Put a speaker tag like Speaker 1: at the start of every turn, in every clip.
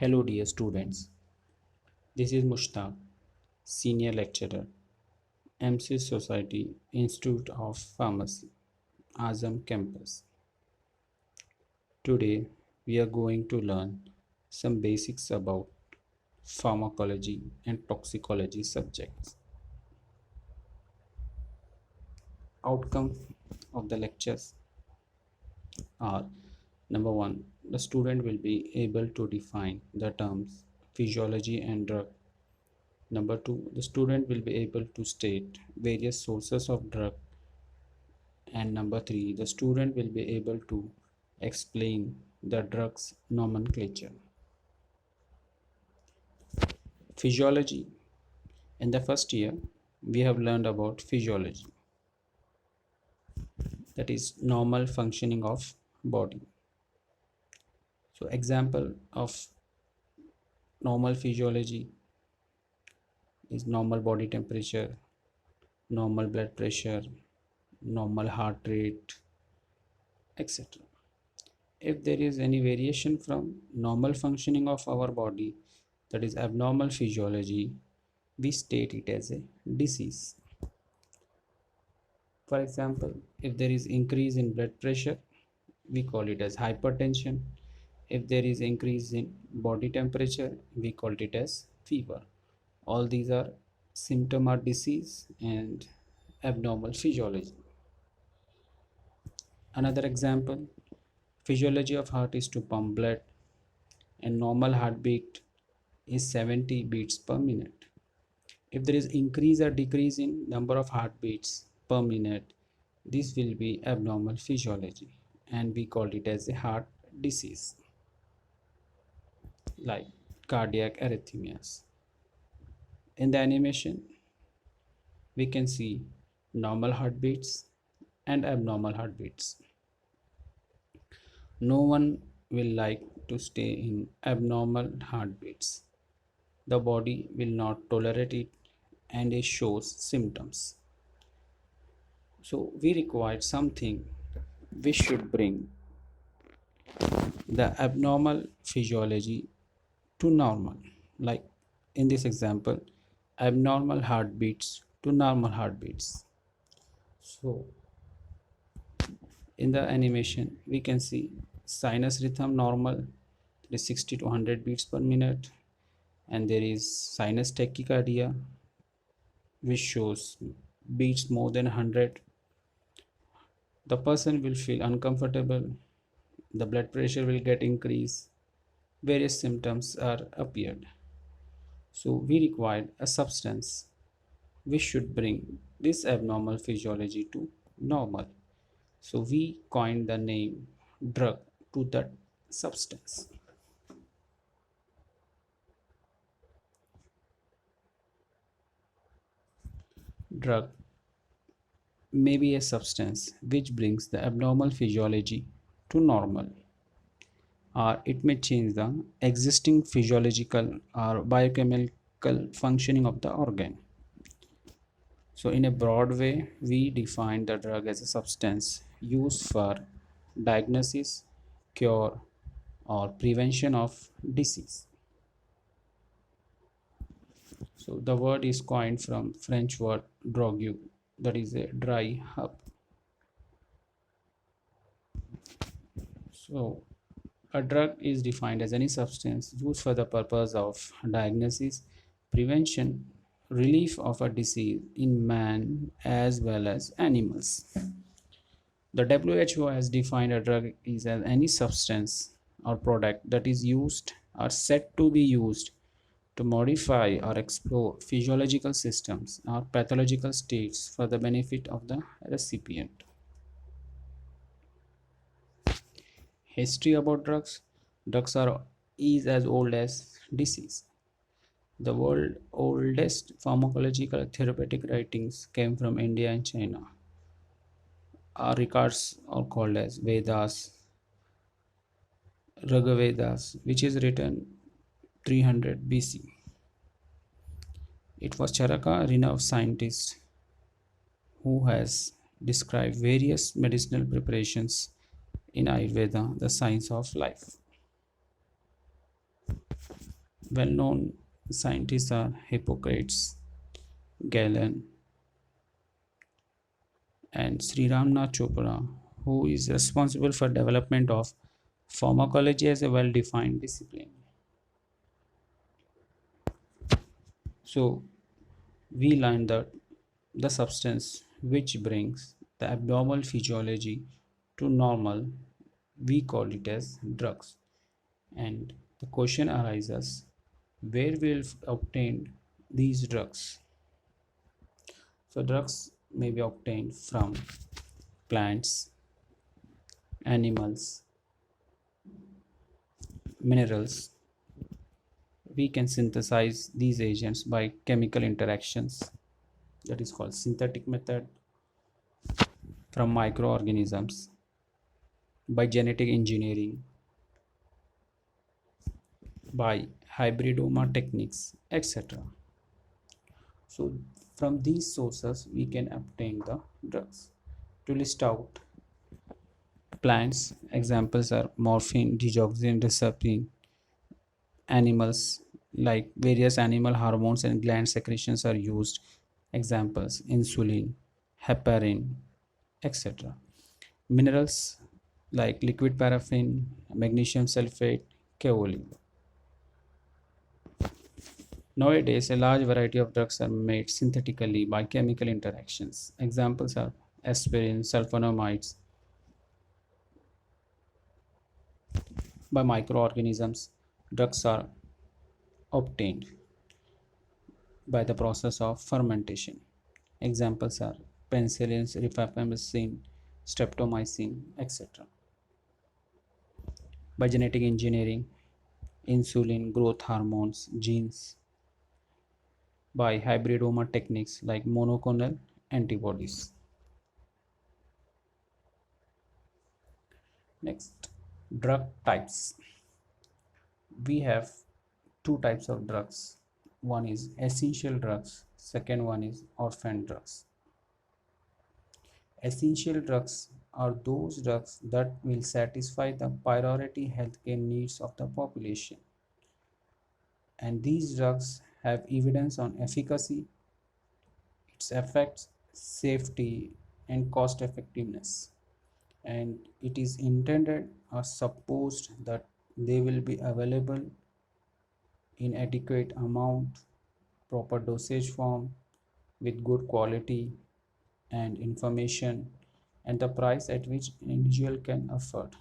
Speaker 1: Hello dear students, this is Mushtaq, Senior Lecturer, MC Society, Institute of Pharmacy, Azam Campus. Today we are going to learn some basics about pharmacology and toxicology subjects. Outcome of the lectures are: number one, the student will be able to define the terms physiology and drug. Number two, the student will be able to state various sources of drug. And number three, the student will be able to explain the drug's nomenclature. Physiology. In the first year, we have learned about physiology, that is normal functioning of body. So example of normal physiology is normal body temperature, normal blood pressure, normal heart rate, etc. If there is any variation from normal functioning of our body, that is abnormal physiology, we state it as a disease. For example, if there is increase in blood pressure, we call it as hypertension. If there is increase in body temperature, we call it as fever. All these are symptom of disease and abnormal physiology. Another example, physiology of heart is to pump blood, and normal heartbeat is 70 beats per minute. If there is increase or decrease in number of heartbeats per minute, this will be abnormal physiology and we call it as a heart disease, like cardiac arrhythmias. In the animation, we can see normal heartbeats and abnormal heartbeats. No one will like to stay in abnormal heartbeats. The body will not tolerate it and it shows symptoms. So we require something which should bring the abnormal physiology to normal. Like in this example, abnormal heartbeats to normal heartbeats. So in the animation, we can see sinus rhythm normal, that is 60 to 100 beats per minute, and there is sinus tachycardia, which shows beats more than 100. The person will feel uncomfortable, the blood pressure will get increased, various symptoms are appeared. So we required a substance which should bring this abnormal physiology to normal. So we coined the name drug to that substance. Drug may be a substance which brings the abnormal physiology to normal, or it may change the existing physiological or biochemical functioning of the organ. So in a broad way, we define the drug as a substance used for diagnosis, cure, or prevention of disease. So the word is coined from French word drogue, that is a dry herb. So a drug is defined as any substance used for the purpose of diagnosis, prevention, relief of a disease in man as well as animals. The WHO has defined a drug is as any substance or product that is used or said to be used to modify or explore physiological systems or pathological states for the benefit of the recipient. History about drugs. Drugs are is as old as disease. The world's oldest pharmacological therapeutic writings came from India and China. Our records are called as Vedas, Rigvedas, which is written 300 BC. It was Charaka, a renowned scientist, who has described various medicinal preparations in Ayurveda, the science of life. Well-known scientists are Hippocrates, Galen, and Sri Ramnath Chopra, who is responsible for development of pharmacology as a well-defined discipline. So we learned that the substance which brings the abnormal physiology to normal, we call it as drugs. And the question arises, where will obtain these drugs? So drugs may be obtained from plants, animals, minerals. We can synthesize these agents by chemical interactions, that is called synthetic method, from microorganisms, by genetic engineering, by hybridoma techniques, etc. So from these sources we can obtain the drugs. To list out plants, examples are morphine, digoxin, reserpine. Animals, like various animal hormones and gland secretions are used, examples insulin, heparin, etc. Minerals like liquid paraffin, magnesium sulfate, kaolin. Nowadays, a large variety of drugs are made synthetically by chemical interactions. Examples are aspirin, sulfonamides. By microorganisms, drugs are obtained by the process of fermentation. Examples are penicillin, rifampicin, streptomycin, etc. By genetic engineering, insulin, growth hormones, genes. By hybridoma techniques like monoclonal antibodies. Next, drug types. We have two types of drugs. One is essential drugs, second one is orphan drugs. Essential drugs are those drugs that will satisfy the priority healthcare needs of the population. And these drugs have evidence on efficacy, its effects, safety, and cost effectiveness. And it is intended or supposed that they will be available in adequate amount, proper dosage form, with good quality and information, and the price at which an individual can afford.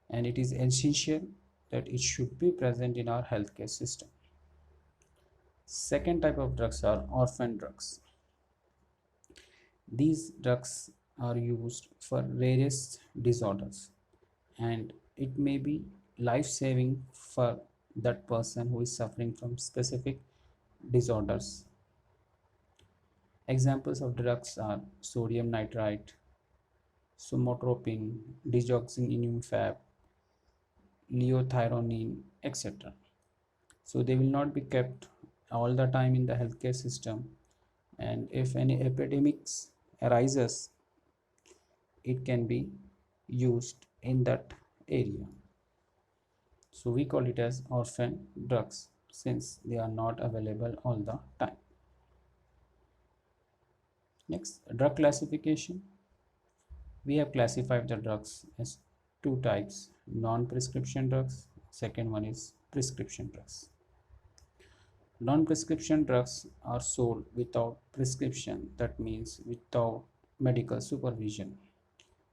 Speaker 1: And it is essential that it should be present in our healthcare system. Second type of drugs are orphan drugs. These drugs are used for various disorders, and it may be life-saving for that person who is suffering from specific disorders. Examples of drugs are sodium nitrite, somotropin, digoxin, liothyronine, etc. So they will not be kept all the time in the healthcare system, and if any epidemics arises, it can be used in that area. So we call it as orphan drugs since they are not available all the time. Next, drug classification. We have classified the drugs as two types: non-prescription drugs, second one is prescription drugs. Non-prescription drugs are sold without prescription, that means without medical supervision.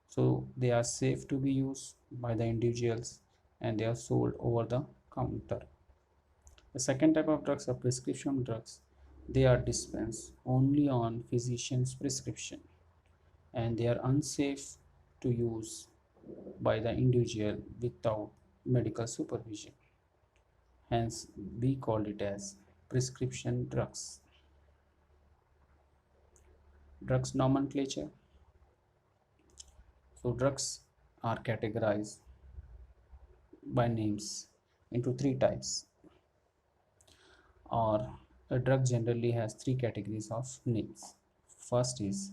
Speaker 1: So they are safe to be used by the individuals and they are sold over the counter. The second type of drugs are prescription drugs. They are dispensed only on physician's prescription and they are unsafe to use by the individual without medical supervision. Hence, we call it as prescription drugs. Drugs nomenclature. So drugs are categorized by names into three types, or a drug generally has three categories of names. First is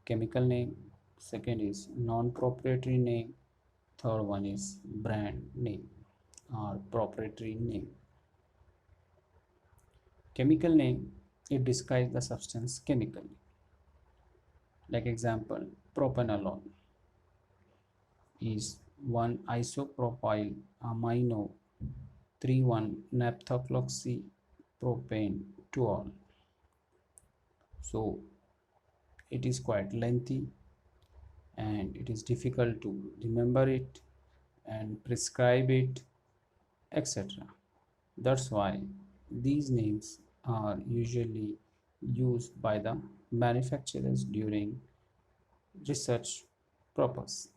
Speaker 1: chemical name, second is non-proprietary name, third one is brand name or proprietary name. Chemical name, it describes the substance chemically. Like example, propanolol is 1 isopropyl amino 3,1 naphthoxypropane toluol. So it is quite lengthy and it is difficult to remember it and prescribe it, etc. That's why these names are usually used by the manufacturers during research purpose.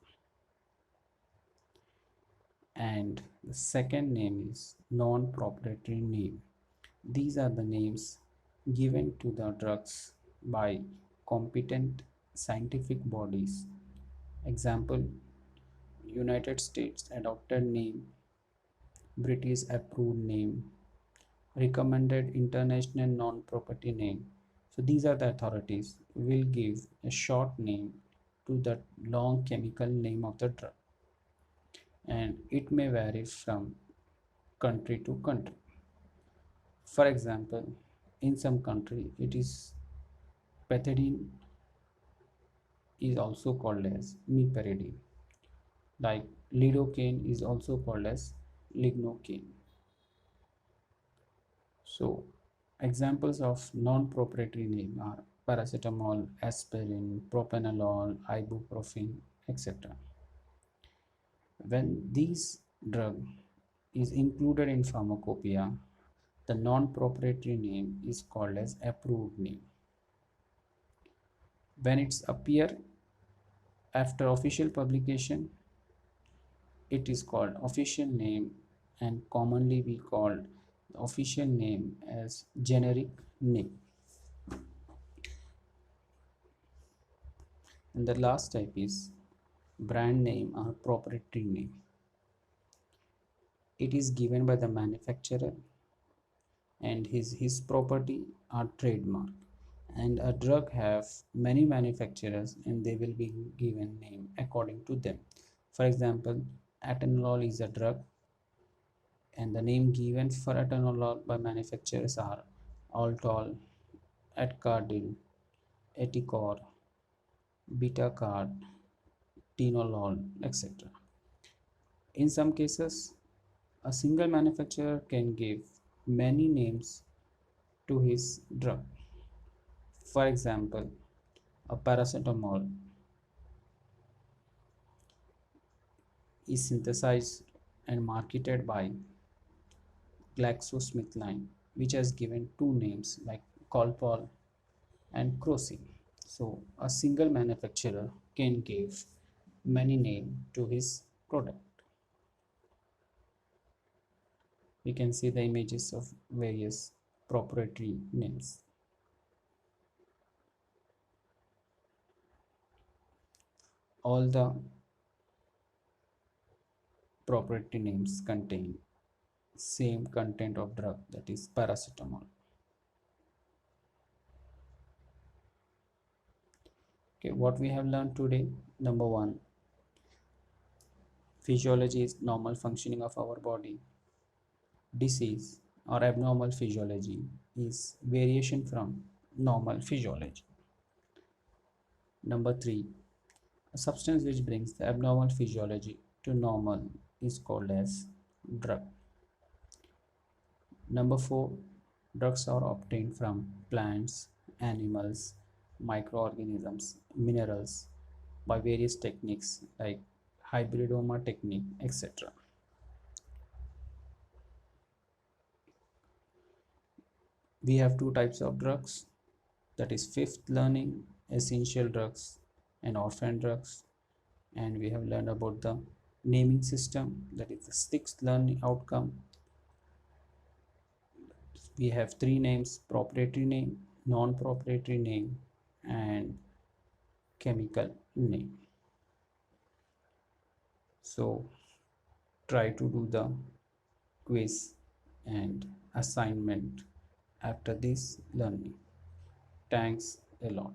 Speaker 1: And the second name is non-proprietary name. These are the names given to the drugs by competent scientific bodies. Example, United States adopted name, British approved name, recommended international non-property name. So these are the authorities will give a short name to the long chemical name of the drug, and it may vary from country to country. For example, in some country it is pethidine is also called as meperidine, like lidocaine is also called as lignocaine. So examples of non-proprietary name are paracetamol, aspirin, propanolol, ibuprofen, etc. When these drug is included in pharmacopoeia, the non-proprietary name is called as approved name. When it's appear after official publication, it is called official name, and commonly we call the official name as generic name. And the last type is brand name or proprietary name. It is given by the manufacturer and his property or trademark. And a drug have many manufacturers and they will be given name according to them. For example, atenolol is a drug and the name given for atenolol by manufacturers are Altol, Atcardil, Eticor, Betacard, Tenolol, etc. In some cases, a single manufacturer can give many names to his drug. For example, a paracetamol is synthesized and marketed by GlaxoSmithKline, which has given two names like Calpol and Crocin. So a single manufacturer can give many names to his product. We can see the images of various proprietary names. All the proprietary names contain same content of drug, that is paracetamol. Okay, what we have learned today: number one, physiology is normal functioning of our body. Disease or abnormal physiology is variation from normal physiology. Number three, a substance which brings the abnormal physiology to normal is called as drug. Number four, drugs are obtained from plants, animals, microorganisms, minerals by various techniques like hybridoma technique, etc. We have two types of drugs, that is fifth learning, essential drugs and orphan drugs, and we have learned about the naming system, that is the sixth learning outcome. We have three names: proprietary name, non-proprietary name, and chemical name. So try to do the quiz and assignment after this learning. Thanks a lot.